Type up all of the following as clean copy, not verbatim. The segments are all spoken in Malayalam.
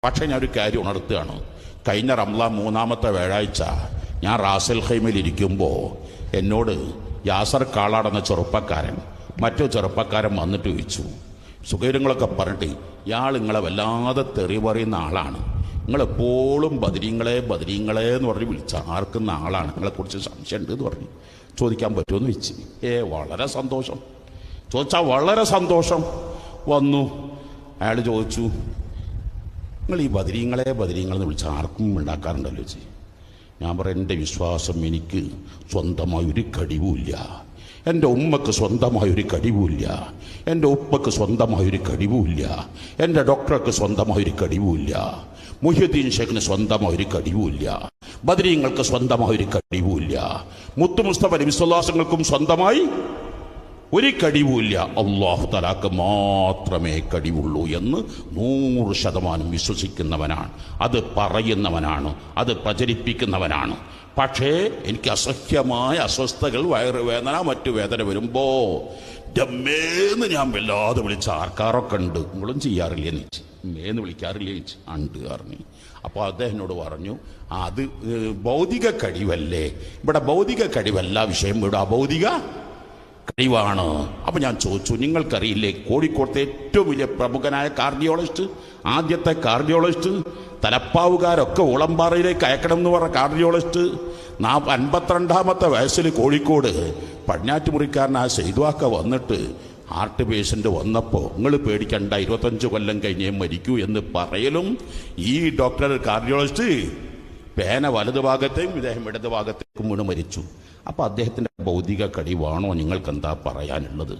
പക്ഷേ ഞാനൊരു കാര്യം ഉണർത്തുകയാണ്. കഴിഞ്ഞ റംളാൻ 3-ാമത്തെ വ്യാഴാഴ്ച ഞാൻ റാസൽ ഖൈമയിൽ ഇരിക്കുമ്പോൾ എന്നോട് യാസർ കാളാടെന്ന ചെറുപ്പക്കാരൻ മറ്റു ചെറുപ്പക്കാരൻ വന്നിട്ട് ചോദിച്ചു, സുഖവിവരങ്ങളൊക്കെ പറഞ്ഞിട്ട് ഇയാൾ നിങ്ങളെ വല്ലാതെ തെറി പറയുന്ന ആളാണ്, നിങ്ങളെപ്പോഴും ബദരീങ്ങളെ ബദരീങ്ങളെ എന്ന് പറഞ്ഞ് വിളിച്ചാർക്കുന്ന ആളാണ്, നിങ്ങളെക്കുറിച്ച് സംശയമുണ്ട് എന്ന് പറഞ്ഞ് ചോദിക്കാൻ പറ്റുമെന്ന് വെച്ച്. വളരെ സന്തോഷം, ചോദിച്ചാൽ വളരെ സന്തോഷം. വന്നു അയാൾ ചോദിച്ചു, നിങ്ങൾ ഈ ബദരീങ്ങളെ ബദരീങ്ങളെന്ന് വിളിച്ചാൽ ആർക്കും ഉണ്ടാക്കാറുണ്ടല്ലോ വെച്ച്. ഞാൻ പറയാം, എൻ്റെ വിശ്വാസം എനിക്ക് സ്വന്തമായൊരു കഴിവുമില്ല, എൻ്റെ ഉമ്മക്ക് സ്വന്തമായൊരു കഴിവുമില്ല, എൻ്റെ ഉപ്പക്ക് സ്വന്തമായൊരു കഴിവുമില്ല, എൻ്റെ ഡോക്ടർക്ക് സ്വന്തമായൊരു കഴിവുമില്ല, മുഹ്യിദ്ദീൻ ഷേഖിന് സ്വന്തമായൊരു കഴിവുമില്ല, ബദരീങ്ങൾക്ക് സ്വന്തമായൊരു കഴിവുമില്ല, മുത്തു മുസ്തഫ നബി സല്ലല്ലാഹു അലൈഹി വസല്ലമക്കും സ്വന്തമായി ഒരു കഴിവുമില്ല. അല്ലാഹു തആലക്ക് മാത്രമേ കഴിവുള്ളൂ എന്ന് 100% വിശ്വസിക്കുന്നവനാണ്, അത് പറയുന്നവനാണ്, അത് പ്രചരിപ്പിക്കുന്നവനാണ്. പക്ഷേ എനിക്ക് അസഹ്യമായ അസ്വസ്ഥതകൾ, വയറുവേദന, മറ്റു വേദന വരുമ്പോൾ ഡമ്മേന്ന് ഞാൻ വല്ലാതെ വിളിച്ച ആർക്കാരൊക്കെ ഉണ്ട്, നിങ്ങളും ചെയ്യാറില്ലേ എന്ന് ചോദിച്ചു. മേന്ന് വിളിക്കാറില്ലേ ചോദിച്ചു. ഉണ്ട് പറഞ്ഞു. അപ്പോൾ അദ്ദേഹത്തിനോട് പറഞ്ഞു, അത് ഭൗതിക കഴിവല്ലേ, ഇവിടെ ഭൗതിക കഴിവല്ല വിഷയം, ഇവിടെ അഭൗതിക കഴിവാണ്. അപ്പം ഞാൻ ചോദിച്ചു, നിങ്ങൾക്കറിയില്ലേ കോഴിക്കോട്ടെ ഏറ്റവും വലിയ പ്രമുഖനായ കാർഡിയോളജിസ്റ്റ്, ആദ്യത്തെ കാർഡിയോളജിസ്റ്റ്, തലപ്പാവുകാരൊക്കെ ഉളമ്പാറയിലേക്ക് അയക്കണം എന്ന് പറഞ്ഞ കാർഡിയോളജിസ്റ്റ്, 52-ാമത്തെ വയസ്സിൽ കോഴിക്കോട് പടിഞ്ഞാറ്റുമുറിക്കാരനായ സെയ്ദ്വാക്ക വന്നിട്ട് ഹാർട്ട് പേഷ്യൻ്റ് വന്നപ്പോൾ നിങ്ങൾ പേടിക്കണ്ട, 25 കൊല്ലം കഴിഞ്ഞേ മരിക്കൂ എന്ന് പറയലും ഈ ഡോക്ടർ കാർഡിയോളജിസ്റ്റ് പേന വലതു ഭാഗത്തേക്കും ഇദ്ദേഹം ഇടതു ഭാഗത്തേക്കും വീണ് മരിച്ചു. അപ്പോൾ അദ്ദേഹത്തിൻ്റെ ഭൗതിക കഴിവാണോ നിങ്ങൾക്ക് എന്താ പറയാനുള്ളത്?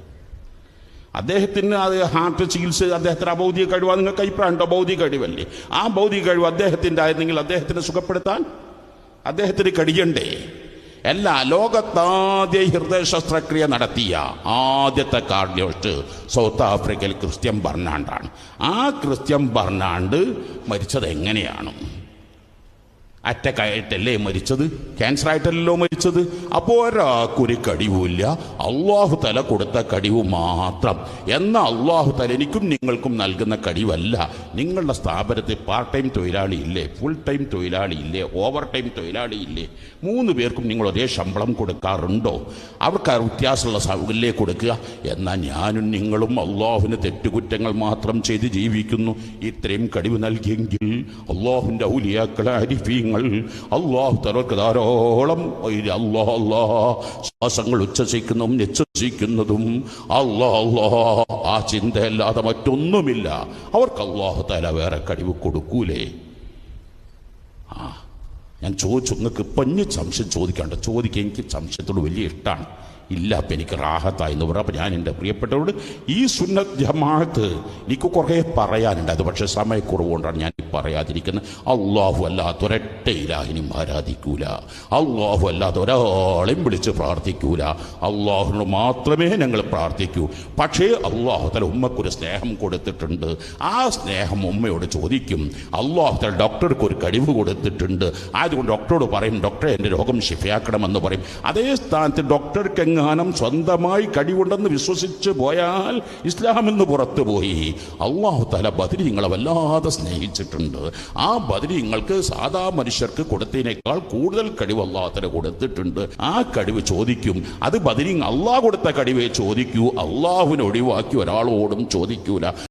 അദ്ദേഹത്തിന് അത് ഹാർട്ട് ചികിത്സ അദ്ദേഹത്തിന് അഭൗതിക കഴിവാണ്, നിങ്ങൾക്ക് അഭിപ്രായമുണ്ടോ? ഭൗതിക കഴിവല്ലേ. ആ ഭൗതിക കഴിവ് അദ്ദേഹത്തിൻ്റെ ആയിരുന്നെങ്കിൽ അദ്ദേഹത്തിനെ സുഖപ്പെടുത്താൻ അദ്ദേഹത്തിന് കഴിയണ്ടേ? അല്ല, ലോകത്താദ്യ ഹൃദയ ശസ്ത്രക്രിയ നടത്തിയ ആദ്യത്തെ കാർഡിയോളജിസ്റ്റ് സൗത്ത് ആഫ്രിക്കയിൽ ക്രിസ്ത്യൻ ബർണാണ്ടാണ്. ആ ക്രിസ്ത്യൻ ബർണാണ്ട് മരിച്ചത് എങ്ങനെയാണ്? അറ്റക്കായിട്ടല്ലേ മരിച്ചത്, ക്യാൻസർ ആയിട്ടല്ലോ മരിച്ചത്. അപ്പോൾ ഒരാൾക്കൊരു കഴിവുമില്ല, അള്ളാഹു തല കൊടുത്ത കഴിവ് മാത്രം. എന്നാൽ അള്ളാഹു തല എനിക്കും നിങ്ങൾക്കും നൽകുന്ന കഴിവല്ല. നിങ്ങളുടെ സ്ഥാപനത്തിൽ പാർട്ട് ടൈം തൊഴിലാളി ഇല്ലേ, ഫുൾ ടൈം തൊഴിലാളി ഇല്ലേ, ഓവർ ടൈം തൊഴിലാളി ഇല്ലേ? 3 പേർക്കും നിങ്ങൾ ഒരേ ശമ്പളം കൊടുക്കാറുണ്ടോ? അവർക്ക് വ്യത്യാസമുള്ള സൗകര്യല്ലേ കൊടുക്കുക? എന്നാൽ ഞാനും നിങ്ങളും അള്ളാഹുവിന് തെറ്റുകുറ്റങ്ങൾ മാത്രം ചെയ്ത് ജീവിക്കുന്നു. ഇത്രയും കഴിവ് നൽകിയെങ്കിൽ അള്ളാഹുവിൻ്റെ ഔലിയാക്കളെ അരിഫീങ്ങൾ അള്ളാഹു തലക്ക് ധാരാളം ശ്വാസങ്ങൾ ഉച്ഛസിക്കുന്നതും നിശ്വസിക്കുന്നതും ആ ചിന്തയല്ലാതെ മറ്റൊന്നുമില്ല. അവർക്ക് അള്ളാഹു തആല വേറെ കഴിവ് കൊടുക്കൂലേ? ഞാൻ ചോദിച്ചു, നിങ്ങൾക്ക് പഞ്ഞ് സംശയം ചോദിക്കാണ്ട് ചോദിക്കുക, എനിക്ക് സംശയത്തോട് വലിയ ഇഷ്ടമാണ്. ഇല്ല, അപ്പം എനിക്ക് റാഹത്തായി എന്ന് പറയാം. അപ്പം ഞാൻ എൻ്റെ പ്രിയപ്പെട്ടവരോട് ഈ സുന്നത്ത് ജമാഅത്ത് എനിക്ക് കുറേ പറയാനുണ്ട്, അത് പക്ഷേ സമയക്കുറവുകൊണ്ടാണ് ഞാൻ പറയാതിരിക്കുന്നത്. അള്ളാഹു അല്ലാത്ത ഒരൊറ്റ ഇലാഹിനെയും ആരാധിക്കൂല, അള്ളാഹു അല്ലാത്ത ഒരാളെയും വിളിച്ച് പ്രാർത്ഥിക്കൂല, അള്ളാഹുവിനോട് മാത്രമേ ഞങ്ങൾ പ്രാർത്ഥിക്കൂ. പക്ഷേ അള്ളാഹു തആല ഉമ്മക്കൊരു സ്നേഹം കൊടുത്തിട്ടുണ്ട്. ആ സ്നേഹം ഉമ്മയോട് ചോദിക്കും. അള്ളാഹു തആല ഡോക്ടർക്ക് ഒരു കഴിവ് കൊടുത്തിട്ടുണ്ട്, ആയതുകൊണ്ട് ഡോക്ടറോട് പറയും, ഡോക്ടറെ എൻ്റെ രോഗം ശിഫയാക്കണമെന്ന് പറയും. അതേ സ്ഥാനത്ത് ഡോക്ടർക്ക് ാനം സ്വന്തമായി കഴിവുണ്ടെന്ന് വിശ്വസിച്ച് പോയാൽ ഇസ്ലാമെന്ന് പുറത്തു പോയി. അല്ലാഹു തആല ബദരീങ്ങളെ വല്ലാതെ സ്നേഹിച്ചിട്ടുണ്ട്. ആ ബദരീങ്ങൾക്ക് സാധാ മനുഷ്യർക്ക് കൊടുത്തതിനേക്കാൾ കൂടുതൽ കഴിവ് അല്ലാഹു തആല കൊടുത്തിട്ടുണ്ട്. ആ കഴിവ് ചോദിക്കും. അത് ബദരീങ്ങൾ അല്ലാഹു കൊടുത്ത കഴിവേ ചോദിക്കൂ, അല്ലാഹുവിനെ ഒഴിവാക്കി ഒരാളോടും ചോദിക്കൂല.